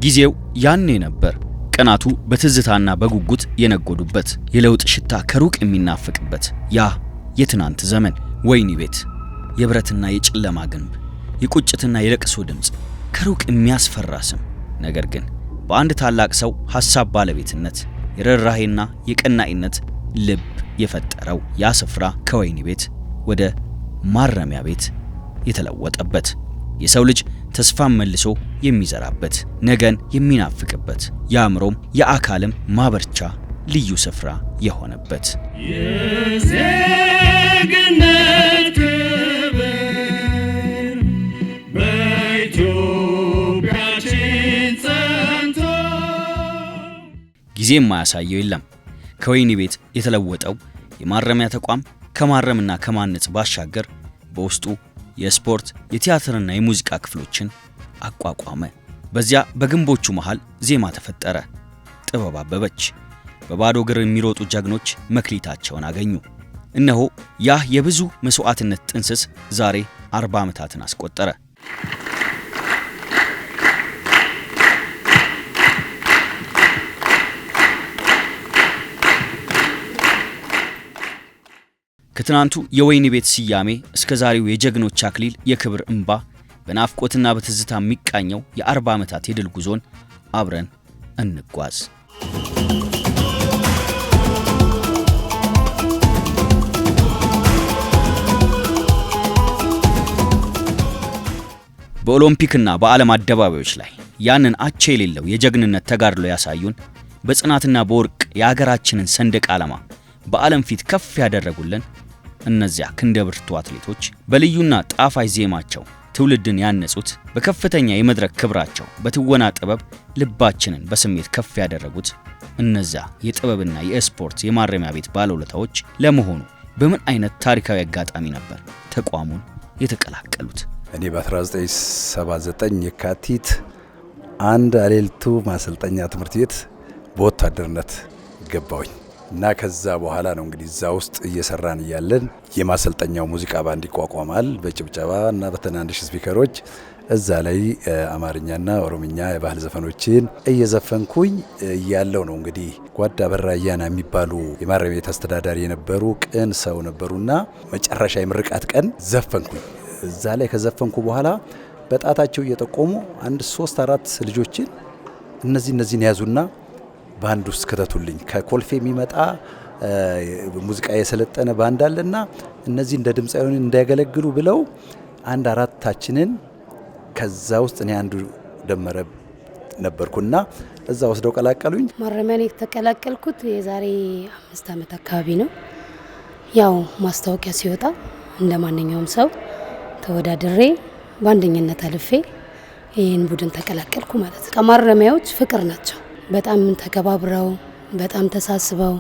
ጊዜው ያኔ ነበር። ቀናቱ በትዝታና በጉጉት የነጎዱበት፣ የለውጥ ሽታ ከሩቅ የሚናፍቅበት ያ የትናንት ዘመን። ወይኒ ቤት፣ የብረትና የጨለማ ግንብ፣ የቁጭትና የለቅሶ ድምጽ፣ ከሩቅ የሚያስፈራ ስም። ነገር ግን በአንድ ታላቅ ሰው ሐሳብ ባለቤትነት፣ የርህራሄና የቀናኢነት ልብ የፈጠረው ያ ስፍራ ከወይኒ ቤት ወደ ማረሚያ ቤት የተለወጠበት፣ የሰው ልጅ ተስፋን መልሶ የሚዘራበት፣ ነገን የሚናፍቅበት፣ የአእምሮም የአካልም ማበርቻ ልዩ ስፍራ የሆነበት የዜግነት ክብር በኢትዮጵያችን ጸንቶ። ጊዜ የማያሳየው የለም። ከወይኒ ቤት የተለወጠው የማረሚያ ተቋም ከማረምና ከማነጽ ባሻገር በውስጡ የስፖርት፣ የቲያትርና የሙዚቃ ክፍሎችን አቋቋመ። በዚያ በግንቦቹ መሃል ዜማ ተፈጠረ፣ ጥበብ አበበች። በባዶ እግር የሚሮጡ ጀግኖች መክሊታቸውን አገኙ። እነሆ ያ የብዙ መስዋዕትነት ጥንስስ ዛሬ 40 ዓመታትን አስቆጠረ። ከትናንቱ የወይኒ ቤት ስያሜ እስከ ዛሬው የጀግኖች አክሊል የክብር እንባ በናፍቆትና በትዝታ የሚቃኘው የ40 ዓመታት የድል ጉዞን አብረን እንጓዝ። በኦሎምፒክና በዓለም አደባባዮች ላይ ያንን አቻ የሌለው የጀግንነት ተጋድሎ ያሳዩን፣ በጽናትና በወርቅ የሀገራችንን ሰንደቅ ዓላማ በዓለም ፊት ከፍ ያደረጉልን እነዚያ ክንደ ብርቱ አትሌቶች በልዩና ጣፋጭ ዜማቸው ትውልድን ያነጹት፣ በከፍተኛ የመድረክ ክብራቸው በትወና ጥበብ ልባችንን በስሜት ከፍ ያደረጉት እነዚያ የጥበብና የስፖርት የማረሚያ ቤት ባለውለታዎች ለመሆኑ በምን አይነት ታሪካዊ አጋጣሚ ነበር ተቋሙን የተቀላቀሉት? እኔ በ1979 የካቲት አንድ አሌልቱ ማሰልጠኛ ትምህርት ቤት በወታደርነት ገባሁኝ እና ከዛ በኋላ ነው እንግዲህ እዛ ውስጥ እየሰራን እያለን የማሰልጠኛው ሙዚቃ ባንድ ይቋቋማል። በጭብጨባ እና በትናንሽ ስፒከሮች እዛ ላይ አማርኛና ኦሮምኛ የባህል ዘፈኖችን እየዘፈንኩኝ እያለው ነው እንግዲህ ጓዳ በራያና የሚባሉ የማረሚያ ቤት አስተዳዳሪ የነበሩ ቅን ሰው ነበሩና መጨረሻ የምርቃት ቀን ዘፈንኩኝ። እዛ ላይ ከዘፈንኩ በኋላ በጣታቸው እየጠቆሙ አንድ 3-4 ልጆችን እነዚህን ያዙና ባንድ ውስጥ ከተቱልኝ። ከኮልፌ የሚመጣ ሙዚቃ የሰለጠነ ባንድ አለና እነዚህ እንደ ድምፃዊን እንዳያገለግሉ ብለው 4ታችንን ከዛ ውስጥ እኔ አንዱ ደመረ ነበርኩና እዛ ወስደው ቀላቀሉኝ። ማረሚያን የተቀላቀልኩት የዛሬ 5 ዓመት አካባቢ ነው። ያው ማስታወቂያ ሲወጣ እንደማንኛውም ሰው ተወዳድሬ በአንደኝነት አልፌ ይህን ቡድን ተቀላቀልኩ ማለት ነው። ከማረሚያዎች ፍቅር ናቸው። በጣም ተከባብረው በጣም ተሳስበው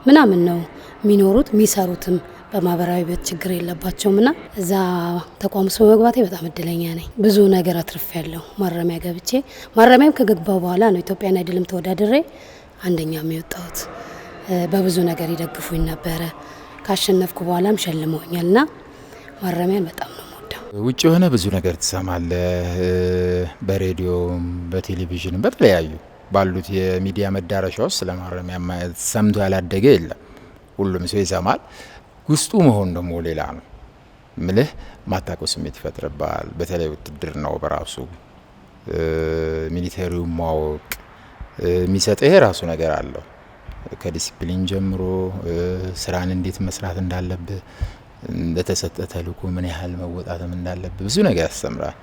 ምናምን ነው የሚኖሩት የሚሰሩትም። በማህበራዊ ቤት ችግር የለባቸውምና እዛ ተቋም ውስጥ በመግባቴ በጣም እድለኛ ነኝ። ብዙ ነገር አትርፌያለሁ። ማረሚያ ገብቼ ማረሚያም ከገባው በኋላ ነው ኢትዮጵያን አይድልም ተወዳድሬ አንደኛ የወጣሁት። በብዙ ነገር ይደግፉኝ ነበረ። ካሸነፍኩ በኋላም ሸልመውኛልና ማረሚያን በጣም ነው የምወደው። ውጭ የሆነ ብዙ ነገር ትሰማለህ፣ በሬዲዮም በቴሌቪዥንም በተለያዩ ባሉት የሚዲያ መዳረሻዎች ስለ ማረሚያ ሰምቶ ያላደገ የለም። ሁሉም ሰው ይሰማል። ውስጡ መሆን ደግሞ ሌላ ነው። ምልህ ማታውቀው ስሜት ይፈጥርብሃል። በተለይ ውትድርናው በራሱ ሚሊተሪው ማወቅ የሚሰጠው ይሄ ራሱ ነገር አለው። ከዲሲፕሊን ጀምሮ ስራን እንዴት መስራት እንዳለብህ፣ ለተሰጠ ተልዕኮ ምን ያህል መወጣትም እንዳለብህ ብዙ ነገር ያስተምራል።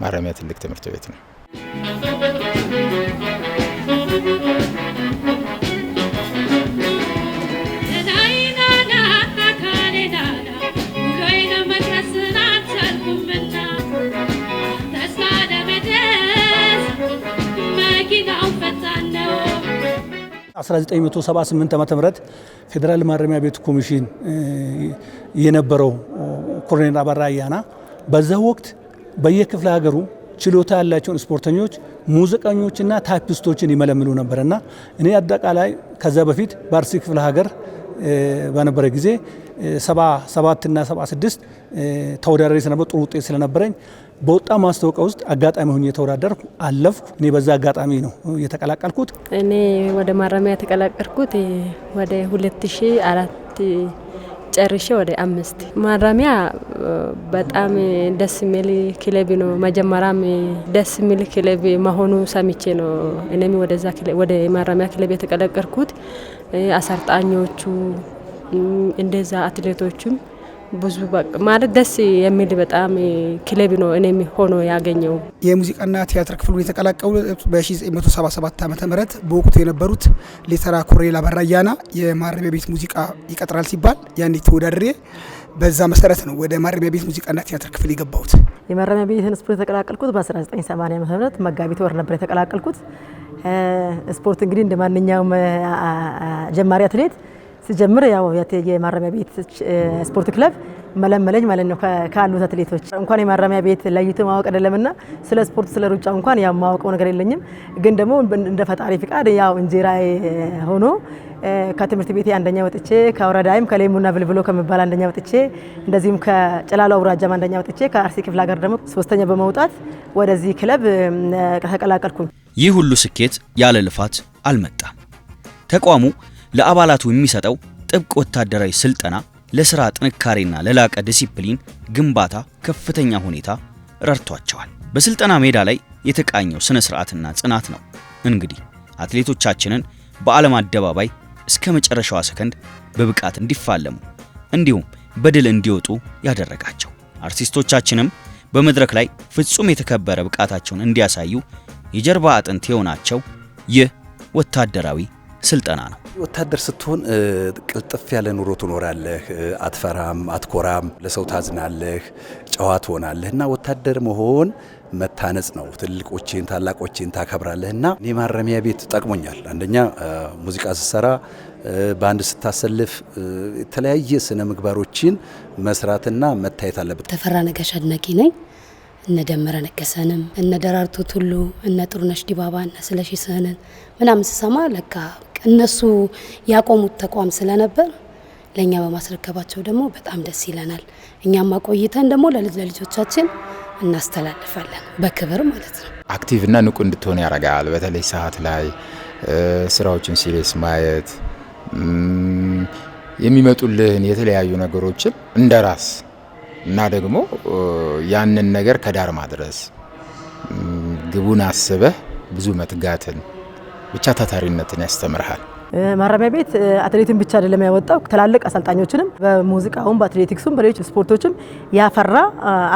ማረሚያ ትልቅ ትምህርት ቤት ነው። በ1978 ዓመተ ምህረት ፌዴራል ማረሚያ ቤት ኮሚሽን የነበረው ኮሎኔል አበራ አያና በዛ ወቅት በየክፍለ ሀገሩ ችሎታ ያላቸውን ስፖርተኞች፣ ሙዚቀኞችና ታይፒስቶችን ይመለምሉ ነበርና እኔ አጠቃላይ ከዛ በፊት በአርሲ ክፍለ ሀገር በነበረ ጊዜ 77 እና 76 ተወዳዳሪ ስለነበር ጥሩ ውጤት ስለነበረኝ በወጣ ማስታወቂያ ውስጥ አጋጣሚ ሆኜ የተወዳደርኩ አለፍኩ። እኔ በዛ አጋጣሚ ነው የተቀላቀልኩት። እኔ ወደ ማረሚያ የተቀላቀልኩት ወደ 2004 ጨርሼ ወደ 5 ማረሚያ በጣም ደስ የሚል ክለብ ነው። መጀመሪያም ደስ የሚል ክለብ መሆኑ ሰምቼ ነው እኔም ወደዛ ክለብ ወደ ማረሚያ ክለብ የተቀላቀልኩት። አሰልጣኞቹ እንደዛ አትሌቶቹም ብዙ ማለት ደስ የሚል በጣም ክለብ ነው እኔም ሆኖ ያገኘው። የሙዚቃና ቲያትር ክፍሉን የተቀላቀሉት በ1977 ዓመተ ምህረት በወቅቱ የነበሩት ሌተና ኮሎኔል አበራ አያና የማረሚያ ቤት ሙዚቃ ይቀጥራል ሲባል ያኔ ተወዳድሬ በዛ መሰረት ነው ወደ ማረሚያ ቤት ሙዚቃና ቲያትር ክፍል የገባሁት። የማረሚያ ቤትን ስፖርት የተቀላቀልኩት በ1980 ዓመተ ምህረት መጋቢት ወር ነበር የተቀላቀልኩት። ስፖርት እንግዲህ እንደማንኛውም ጀማሪ አትሌት ሲጀምር ያው የማረሚያ ቤት ስፖርት ክለብ መለመለኝ ማለት ነው ካሉት አትሌቶች። እንኳን የማረሚያ ቤት ለይቶ ማወቅ አይደለምና ስለ ስፖርት ስለ ሩጫ እንኳን ያው ማወቀው ነገር የለኝም። ግን ደግሞ እንደ ፈጣሪ ፍቃድ ያው እንጀራ ሆኖ ከትምህርት ቤቴ አንደኛ ወጥቼ ከወረዳይም ከሌሙና ብልብሎ ከመባል አንደኛ ወጥቼ እንደዚህም ከጨላሎ አውራጃም አንደኛ ወጥቼ ከአርሲ ክፍለ ሀገር ደግሞ ሶስተኛ በመውጣት ወደዚህ ክለብ ተቀላቀልኩኝ። ይህ ሁሉ ስኬት ያለ ልፋት አልመጣም። ተቋሙ ለአባላቱ የሚሰጠው ጥብቅ ወታደራዊ ስልጠና ለስራ ጥንካሬና ለላቀ ዲሲፕሊን ግንባታ ከፍተኛ ሁኔታ ረድቷቸዋል። በስልጠና ሜዳ ላይ የተቃኘው ስነ ስርዓትና ጽናት ነው እንግዲህ አትሌቶቻችንን በዓለም አደባባይ እስከ መጨረሻዋ ሰከንድ በብቃት እንዲፋለሙ እንዲሁም በድል እንዲወጡ ያደረጋቸው። አርቲስቶቻችንም በመድረክ ላይ ፍጹም የተከበረ ብቃታቸውን እንዲያሳዩ የጀርባ አጥንት የሆናቸው ይህ ወታደራዊ ስልጠና ነው። ወታደር ስትሆን ቅልጥፍ ያለ ኑሮ ትኖራለህ። አትፈራም፣ አትኮራም፣ ለሰው ታዝናለህ፣ ጨዋ ትሆናለህ እና ወታደር መሆን መታነጽ ነው። ትልቆችን ታላቆችን ታከብራለህና እኔ ማረሚያ ቤት ጠቅሞኛል። አንደኛ ሙዚቃ ስትሰራ ባንድ ስታሰልፍ የተለያየ ስነ ምግባሮችን መስራትና መታየት አለበት። ተፈራ ነጋሽ አድናቂ ነኝ። እነ ደመረ ነገሰንም እነ ደራርቱ ቱሉ እነ ጥሩነሽ ዲባባ እነ ስለሺ ስህንን ምናምን ስሰማ ለካ እነሱ ያቆሙት ተቋም ስለነበር ለኛ በማስረከባቸው ደግሞ በጣም ደስ ይለናል። እኛም አቆይተን ደግሞ ለልጆቻችን እናስተላልፋለን በክብር ማለት ነው። አክቲቭና ንቁ እንድትሆን ያደርጋል። በተለይ ሰዓት ላይ ስራዎችን ሲሪየስ ማየት የሚመጡልህን የተለያዩ ነገሮችን እንደራስ እና ደግሞ ያንን ነገር ከዳር ማድረስ ግቡን አስበህ ብዙ መትጋትን ብቻ ታታሪነትን ያስተምርሃል። ማረሚያ ቤት አትሌትን ብቻ አይደለም ያወጣው ትላልቅ አሰልጣኞችንም በሙዚቃውም በአትሌቲክሱም በሌሎች ስፖርቶችም ያፈራ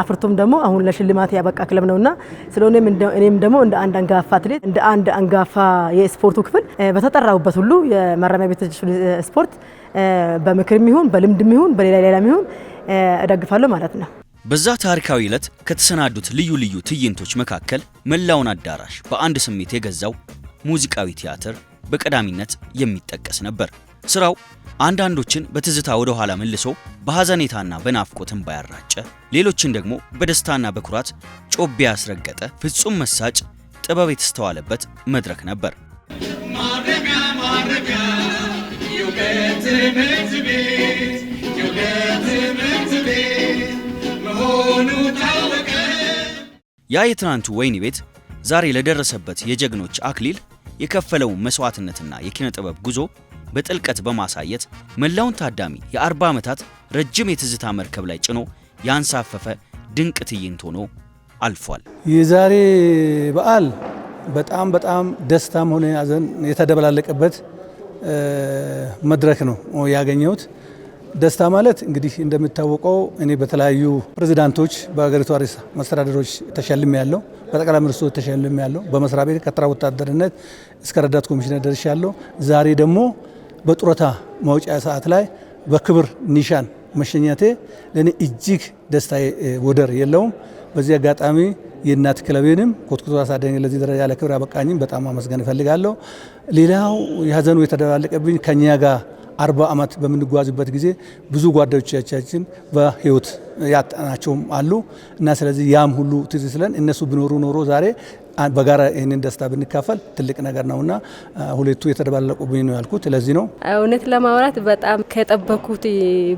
አፍርቶም ደግሞ አሁን ለሽልማት ያበቃ ክለብ ነውና ስለሆነም እኔም ደግሞ እንደ አንድ አንጋፋ አትሌት እንደ አንድ አንጋፋ የስፖርቱ ክፍል በተጠራውበት ሁሉ የማረሚያ ቤት ስፖርት በምክርም ይሁን በልምድም ይሁን በሌላም ይሁን እደግፋለሁ ማለት ነው። በዛ ታሪካዊ ዕለት ከተሰናዱት ልዩ ልዩ ትዕይንቶች መካከል መላውን አዳራሽ በአንድ ስሜት የገዛው ሙዚቃዊ ቲያትር በቀዳሚነት የሚጠቀስ ነበር። ስራው አንዳንዶችን በትዝታ ወደ ኋላ መልሶ በሐዘኔታና በናፍቆት እንባ ያራጨ፣ ሌሎችን ደግሞ በደስታና በኩራት ጮቤ ያስረገጠ ፍጹም መሳጭ ጥበብ የተስተዋለበት መድረክ ነበር። ማረሚያ ማረሚያ የውበት ትምህርት ቤት የውበት ትምህርት ቤት መሆኑ ታወቀ። ያ የትናንቱ ወይኒ ቤት ዛሬ ለደረሰበት የጀግኖች አክሊል የከፈለው መስዋዕትነትና የኪነ ጥበብ ጉዞ በጥልቀት በማሳየት መላውን ታዳሚ የ40 ዓመታት ረጅም የትዝታ መርከብ ላይ ጭኖ ያንሳፈፈ ድንቅ ትዕይንት ሆኖ አልፏል። የዛሬ በዓል በጣም ደስታም ሆነ ሐዘን የተደበላለቀበት መድረክ ነው ያገኘሁት። ደስታ ማለት እንግዲህ እንደሚታወቀው እኔ በተለያዩ ፕሬዝዳንቶች በሀገሪቱ ርዕሰ መስተዳድሮች ተሸልሜ ያለው፣ በጠቅላይ ሚኒስትሩ ተሸልሜ ያለው፣ በመስሪያ ቤት ከተራ ወታደርነት እስከ ረዳት ኮሚሽነር ደርሻለሁ። ዛሬ ደግሞ በጡረታ ማውጫ ሰዓት ላይ በክብር ኒሻን መሸኘቴ ለኔ እጅግ ደስታ ወደር የለውም። በዚህ አጋጣሚ የእናት ክለቤንም ኮትኩቶ አሳደኝ ለዚህ ደረጃ ያለ ክብር አበቃኝም በጣም አመስገን እፈልጋለሁ። ሌላው የሀዘኑ የተደባለቀብኝ ከኛ ጋር 40 ዓመት በምንጓዝበት ጊዜ ብዙ ጓደኞቻችን በህይወት ያጣናቸውም አሉ እና ስለዚህ ያም ሁሉ ትዝ ስለን እነሱ ቢኖሩ ኖሮ ዛሬ በጋራ ይህንን ደስታ ብንካፈል ትልቅ ነገር ነውና ሁለቱ የተደባለቁብኝ ነው ያልኩት ለዚህ ነው። እውነት ለማውራት በጣም ከጠበኩት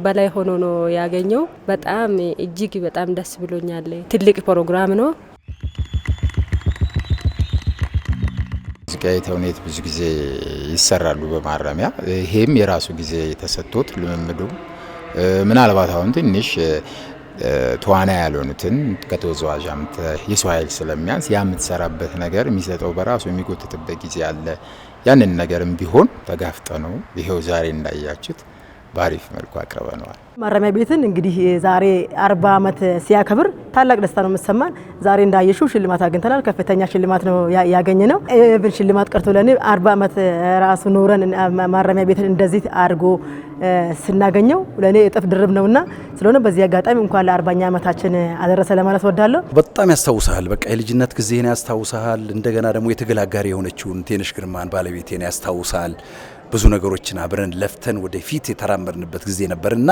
በላይ ሆኖ ነው ያገኘው። በጣም እጅግ በጣም ደስ ብሎኛል። ትልቅ ፕሮግራም ነው። ሙዚቃዊ ተውኔት ብዙ ጊዜ ይሰራሉ በማረሚያ። ይሄም የራሱ ጊዜ ተሰጥቶት ልምምዱ ምናልባት አሁን ትንሽ ተዋና ያልሆኑትን ከተወዛዋዥ የሰው ኃይል ስለሚያንስ ያ የምትሰራበት ነገር የሚሰጠው በራሱ የሚጎትትበት ጊዜ አለ። ያንን ነገርም ቢሆን ተጋፍጠ ነው ይሄው ዛሬ እንዳያችሁት ባሪፍ መልኩ አቅርበነዋል። ማረሚያ ቤትን እንግዲህ ዛሬ 40 ዓመት ሲያከብር ታላቅ ደስታ ነው የምሰማን። ዛሬ እንዳየሽው ሽልማት አግኝተናል። ከፍተኛ ሽልማት ነው ያገኘነው። ኢቭን ሽልማት ቀርቶ ለኔ 40 ዓመት ራሱ ኖረን ማረሚያ ቤትን እንደዚህ አድርጎ ስናገኘው ለኔ እጥፍ ድርብ ነውና ስለሆነ በዚህ አጋጣሚ እንኳን ለ40ኛ ዓመታችን አደረሰ ለማለት ወዳለሁ። በጣም ያስታውሳል። በቃ የልጅነት ጊዜን ያስታውሳል። እንደገና ደግሞ የትግል አጋር የሆነችውን ቴነሽ ግርማን ባለቤቴን ያስታውሳል። ብዙ ነገሮችን አብረን ለፍተን ወደፊት የተራመድንበት ጊዜ ነበርና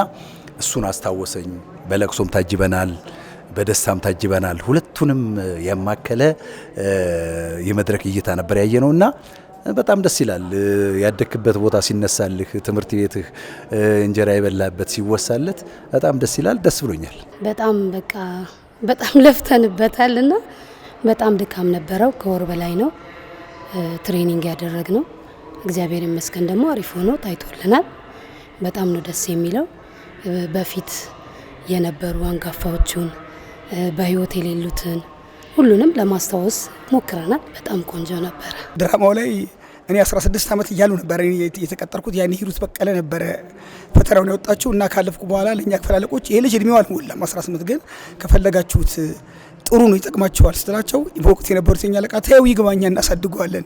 እሱን አስታወሰኝ። በለቅሶም ታጅበናል፣ በደስታም ታጅበናል። ሁለቱንም ያማከለ የመድረክ እይታ ነበር ያየነውና በጣም ደስ ይላል። ያደክበት ቦታ ሲነሳልህ፣ ትምህርት ቤትህ እንጀራ የበላበት ሲወሳለት በጣም ደስ ይላል። ደስ ብሎኛል። በጣም ለፍተንበታልና በጣም ድካም ነበረው። ከወር በላይ ነው ትሬኒንግ ያደረግነው። እግዚአብሔር ይመስገን ደግሞ አሪፍ ሆኖ ታይቶልናል። በጣም ነው ደስ የሚለው። በፊት የነበሩ አንጋፋዎቹን በህይወት የሌሉትን ሁሉንም ለማስታወስ ሞክረናል። በጣም ቆንጆ ነበረ። ድራማው ላይ እኔ 16 ዓመት እያሉ ነበር የተቀጠርኩት። ያኔ ሂሩት በቀለ ነበረ ፈተናውን ያወጣችው እና ካለፍኩ በኋላ ለኛ ክፍል አለቆች ይሄ ልጅ እድሜው አልሞላም 18 ግን ከፈለጋችሁት ጥሩ ነው ይጠቅማቸዋል ስትላቸው በወቅቱ የነበሩት የኛ አለቃ ተይው ይግባኛ እናሳድገዋለን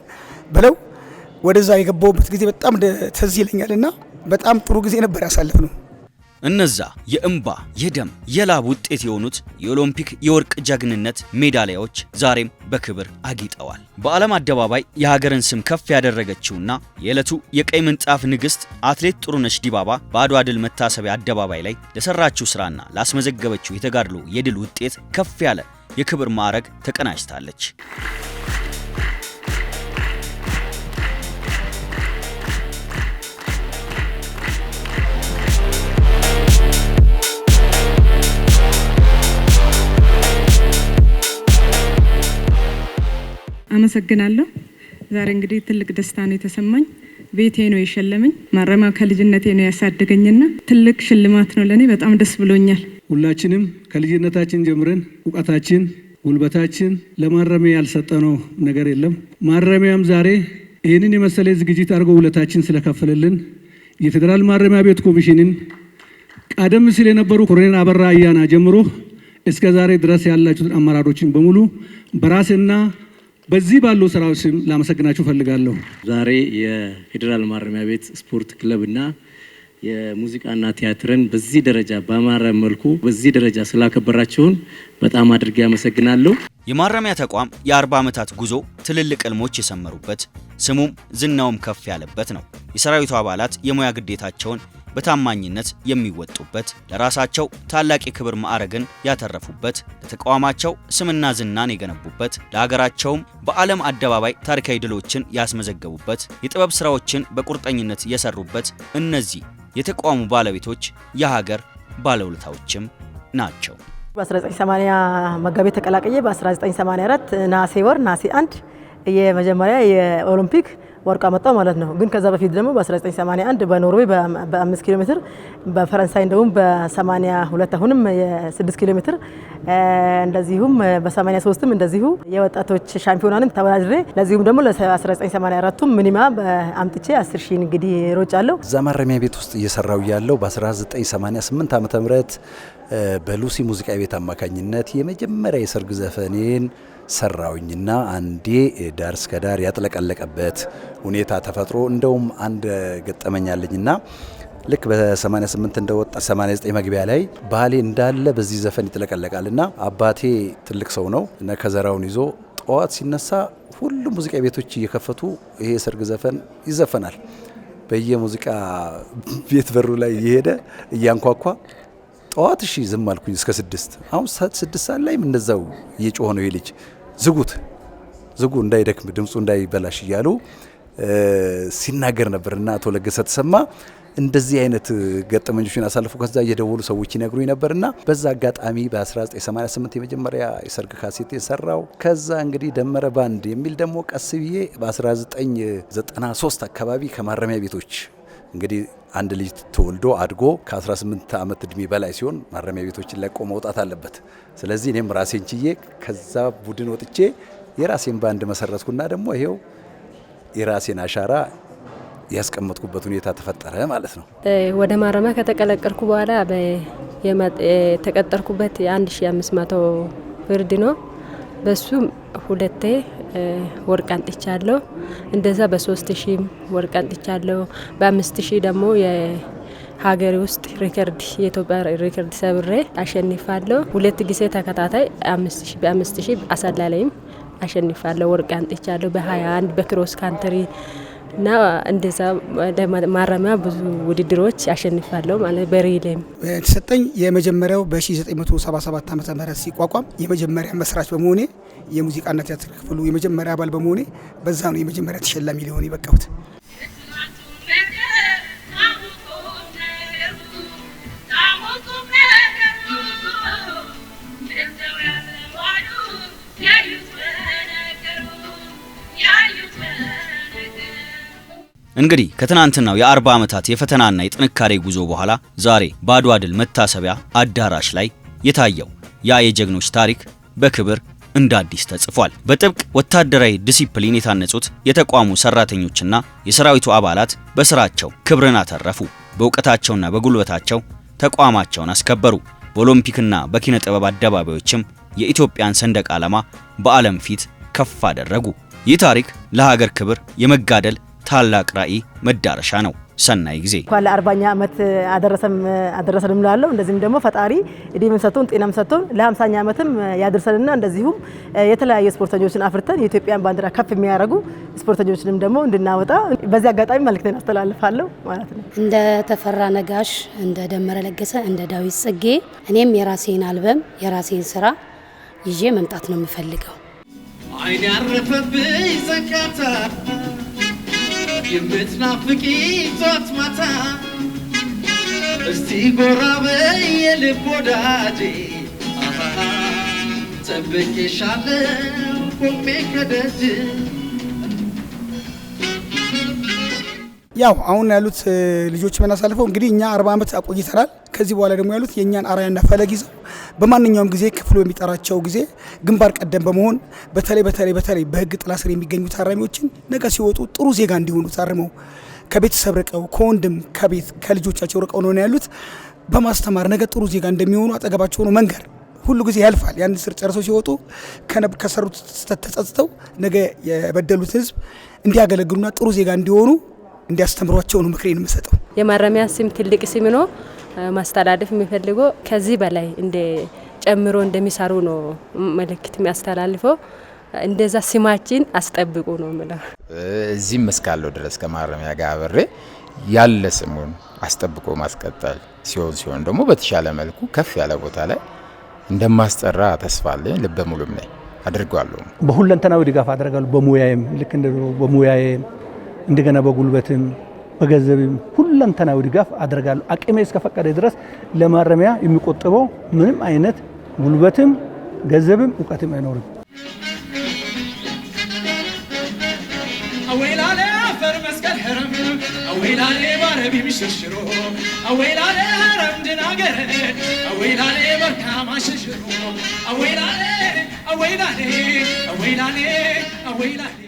ብለው ወደዛ የገባውበት ጊዜ በጣም ትዝ ይለኛልና በጣም ጥሩ ጊዜ ነበር ያሳለፍነው። እነዛ የእንባ የደም የላብ ውጤት የሆኑት የኦሎምፒክ የወርቅ ጀግንነት ሜዳሊያዎች ዛሬም በክብር አጊጠዋል። በዓለም አደባባይ የሀገርን ስም ከፍ ያደረገችውና የዕለቱ የቀይ ምንጣፍ ንግሥት አትሌት ጥሩነሽ ዲባባ በአድዋ ድል መታሰቢያ አደባባይ ላይ ለሰራችው ስራና ላስመዘገበችው የተጋድሎ የድል ውጤት ከፍ ያለ የክብር ማዕረግ ተቀናጅታለች። አመሰግናለሁ። ዛሬ እንግዲህ ትልቅ ደስታ ነው የተሰማኝ። ቤቴ ነው የሸለመኝ። ማረሚያ ከልጅነቴ ነው ያሳደገኝና ትልቅ ሽልማት ነው ለኔ። በጣም ደስ ብሎኛል። ሁላችንም ከልጅነታችን ጀምረን ዕውቀታችን፣ ጉልበታችን ለማረሚያ ያልሰጠነው ነገር የለም። ማረሚያም ዛሬ ይህንን የመሰለ ዝግጅት አድርጎ ውለታችን ስለከፈለልን የፌዴራል ማረሚያ ቤት ኮሚሽንን ቀደም ሲል የነበሩ ኮሎኔል አበራ አያና ጀምሮ እስከ ዛሬ ድረስ ያላችሁት አመራሮችን በሙሉ በራስና በዚህ ባለው ስራዎች ላመሰግናችሁ ፈልጋለሁ። ዛሬ የፌዴራል ማረሚያ ቤት ስፖርት ክለብና የሙዚቃና ቲያትርን በዚህ ደረጃ በአማረ መልኩ በዚህ ደረጃ ስላከበራችሁን በጣም አድርጌ አመሰግናለሁ። የማረሚያ ተቋም የ40 ዓመታት ጉዞ ትልልቅ ህልሞች የሰመሩበት ስሙም ዝናውም ከፍ ያለበት ነው። የሰራዊቱ አባላት የሙያ ግዴታቸውን በታማኝነት የሚወጡበት፣ ለራሳቸው ታላቅ የክብር ማዕረግን ያተረፉበት፣ ለተቋማቸው ስምና ዝናን የገነቡበት፣ ለሀገራቸውም በዓለም አደባባይ ታሪካዊ ድሎችን ያስመዘገቡበት፣ የጥበብ ስራዎችን በቁርጠኝነት የሰሩበት እነዚህ የተቋሙ ባለቤቶች የሀገር ባለውለታዎችም ናቸው። በ1980 መጋቢት ተቀላቀየ። በ1984 ነሐሴ 1 የመጀመሪያ የኦሎምፒክ ወርቅ አመጣው ማለት ነው። ግን ከዛ በፊት ደግሞ በ1981 በኖርዌይ በ5 ኪሎ ሜትር፣ በፈረንሳይ እንደውም በ82 አሁንም የ6 ኪሎ ሜትር እንደዚሁም በ83ም እንደዚሁ የወጣቶች ሻምፒዮናንም ተወዳድሬ ለዚሁም ደግሞ ለ1984ቱም ሚኒማ አምጥቼ 10 ሺህ እንግዲህ ሮጫለሁ። እዛ ማረሚያ ቤት ውስጥ እየሰራው ያለው በ1988 ዓመተ ምህረት በሉሲ ሙዚቃ ቤት አማካኝነት የመጀመሪያ የሰርግ ዘፈኔን ሰራውኝና አንዴ ዳር እስከ ዳር ያጥለቀለቀበት ሁኔታ ተፈጥሮ እንደውም አንድ ገጠመኛለኝና ልክ በ88 እንደወጣ 89 መግቢያ ላይ ባህሌ እንዳለ በዚህ ዘፈን ይጥለቀለቃልና አባቴ ትልቅ ሰው ነው እና ከዘራውን ይዞ ጠዋት ሲነሳ ሁሉም ሙዚቃ ቤቶች እየከፈቱ ይሄ የሰርግ ዘፈን ይዘፈናል። በየሙዚቃ ቤት በሩ ላይ እየሄደ እያንኳኳ ጠዋት እሺ ዝም አልኩኝ እስከ 6። አሁን 6 ሰዓት ላይም እንደዛው እየጮኸ ነው ይልጅ ዝጉት ዝጉ እንዳይደክም ድምጹ እንዳይበላሽ እያሉ ሲናገር ነበርና አቶ ለገሰ ተሰማ እንደዚህ አይነት ገጠመኞችን አሳልፎ ከዛ እየደወሉ ሰዎች ይነግሩኝ ነበርና በዛ አጋጣሚ በ1988 የመጀመሪያ የሰርግ ካሴት የሰራው ከዛ እንግዲህ ደመረ ባንድ የሚል ደግሞ ቀስ ብዬ በ1993 አካባቢ ከማረሚያ ቤቶች እንግዲህ አንድ ልጅ ተወልዶ አድጎ ከ18 ዓመት እድሜ በላይ ሲሆን ማረሚያ ቤቶችን ለቆ መውጣት አለበት። ስለዚህ እኔም ራሴን ችዬ ከዛ ቡድን ወጥቼ የራሴን ባንድ መሰረትኩና ደግሞ ይሄው የራሴን አሻራ ያስቀመጥኩበት ሁኔታ ተፈጠረ ማለት ነው። ወደ ማረሚያ ከተቀላቀልኩ በኋላ የተቀጠርኩበት 1500 ብር ነው። በሱ ሁለቴ ወርቅ አንጥቻለሁ። እንደዛ በ3000 ወርቅ አንጥቻለሁ። በ5000 ደግሞ የሀገር ውስጥ ሪከርድ የኢትዮጵያ ሪከርድ ሰብሬ አሸንፋለሁ። ሁለት ጊዜ ተከታታይ 5000 በ5000 አሰላላይም አሸንፋለሁ። ወርቅ አንጥቻለሁ። በ21 በክሮስ ካንትሪ እና እንደዛ ማረሚያ ብዙ ውድድሮች አሸንፋለሁ ማለት በሪሌም የተሰጠኝ የመጀመሪያው በ1977 ዓመተ ምህረት ሲቋቋም የመጀመሪያ መስራች በመሆኔ የሙዚቃና ቲያትር ክፍሉ የመጀመሪያ አባል በመሆኔ በዛ ነው የመጀመሪያ ተሸላሚ ሊሆን የበቃሁት። እንግዲህ ከትናንትናው የ40 ዓመታት የፈተናና የጥንካሬ ጉዞ በኋላ ዛሬ በአድዋ ድል መታሰቢያ አዳራሽ ላይ የታየው ያ የጀግኖች ታሪክ በክብር እንደ አዲስ ተጽፏል። በጥብቅ ወታደራዊ ዲሲፕሊን የታነጹት የተቋሙ ሰራተኞችና የሰራዊቱ አባላት በስራቸው ክብርን አተረፉ። በእውቀታቸውና በጉልበታቸው ተቋማቸውን አስከበሩ። በኦሎምፒክና በኪነ ጥበብ አደባባዮችም የኢትዮጵያን ሰንደቅ ዓላማ በዓለም ፊት ከፍ አደረጉ። ይህ ታሪክ ለሀገር ክብር የመጋደል ታላቅ ራዕይ መዳረሻ ነው። ሰናይ ጊዜ እንኳን ለ40ኛ ዓመት አደረሰን እላለሁ። እንደዚህም ደግሞ ፈጣሪ እድሜም ሰጥቶን ጤናም ሰጥቶን ለ50ኛ ዓመትም ያደርሰንና እንደዚሁም የተለያዩ ስፖርተኞችን አፍርተን የኢትዮጵያን ባንዲራ ከፍ የሚያደርጉ ስፖርተኞችንም ደግሞ እንድናወጣ በዚህ አጋጣሚ መልእክቴን አስተላልፋለሁ ማለት ነው። እንደ ተፈራ ነጋሽ፣ እንደ ደመረ ለገሰ፣ እንደ ዳዊት ጽጌ እኔም የራሴን አልበም የራሴን ስራ ይዤ መምጣት ነው የምፈልገው። አይኔ ያረፈብኝ ዘካታ የምትናፍቂ ጧት ማታ እስቲ ጎራ በይ የልብ ወዳጄ ጠብቄሻለሁ ቆሜ ከደጅ። ያው አሁን ያሉት ልጆች መናሳልፈው እንግዲህ እኛ 40 ዓመት አቆይተናል። ከዚህ በኋላ ደግሞ ያሉት የኛን አራያና ፈለግ ይዘው በማንኛውም ጊዜ ክፍሉ የሚጠራቸው ጊዜ ግንባር ቀደም በመሆን በተለይ በህግ ጥላ ስር የሚገኙ ታራሚዎችን ነገ ሲወጡ ጥሩ ዜጋ እንዲሆኑ ታርመው ከቤተሰብ ርቀው ከወንድም ከቤት ከልጆቻቸው ርቀው ነው ያሉት በማስተማር ነገ ጥሩ ዜጋ እንደሚሆኑ አጠገባቸው ነው መንገር። ሁሉ ጊዜ ያልፋል። ያን ስር ጨርሰው ሲወጡ ከሰሩት ተጸጽተው ነገ የበደሉት ህዝብ እንዲያገለግሉና ጥሩ ዜጋ እንዲሆኑ እንዲያስተምሯቸው ነው ምክሬን የምሰጠው። የማረሚያ ስም ትልቅ ስም ነው። ማስተላለፍ የሚፈልገው ከዚህ በላይ እንደ ጨምሮ እንደሚሰሩ ነው መልእክት የሚያስተላልፈው። እንደዛ ስማችን አስጠብቁ ነው ማለት። እዚህም እስካለው ድረስ ከማረሚያ ጋር አብሬ ያለ ስሙን አስጠብቆ ማስቀጠል ሲሆን ደግሞ በተሻለ መልኩ ከፍ ያለ ቦታ ላይ እንደማስጠራ ተስፋ አለኝ። ልበ ሙሉም ነኝ። አድርጓለሁ። በሁለንተናዊ ድጋፍ አደርጋለሁ። በሙያዬም ልክ እንደ በሙያዬም እንደገና በጉልበትም በገንዘብም ሁለንተናዊ ድጋፍ አደርጋለሁ። አቅሜ እስከፈቀደ ድረስ ለማረሚያ የሚቆጥበው ምንም አይነት ጉልበትም ገንዘብም እውቀትም አይኖርም። አወይላሌ አፈር መስቀል ሐረም አወይላሌ ባረቢ ምሽሽሮ አወይላሌ ሐረም ድናገር አወይላሌ በርካማ ሽሽሮ አወይላሌ አወይላሌ አወይላሌ አወይላሌ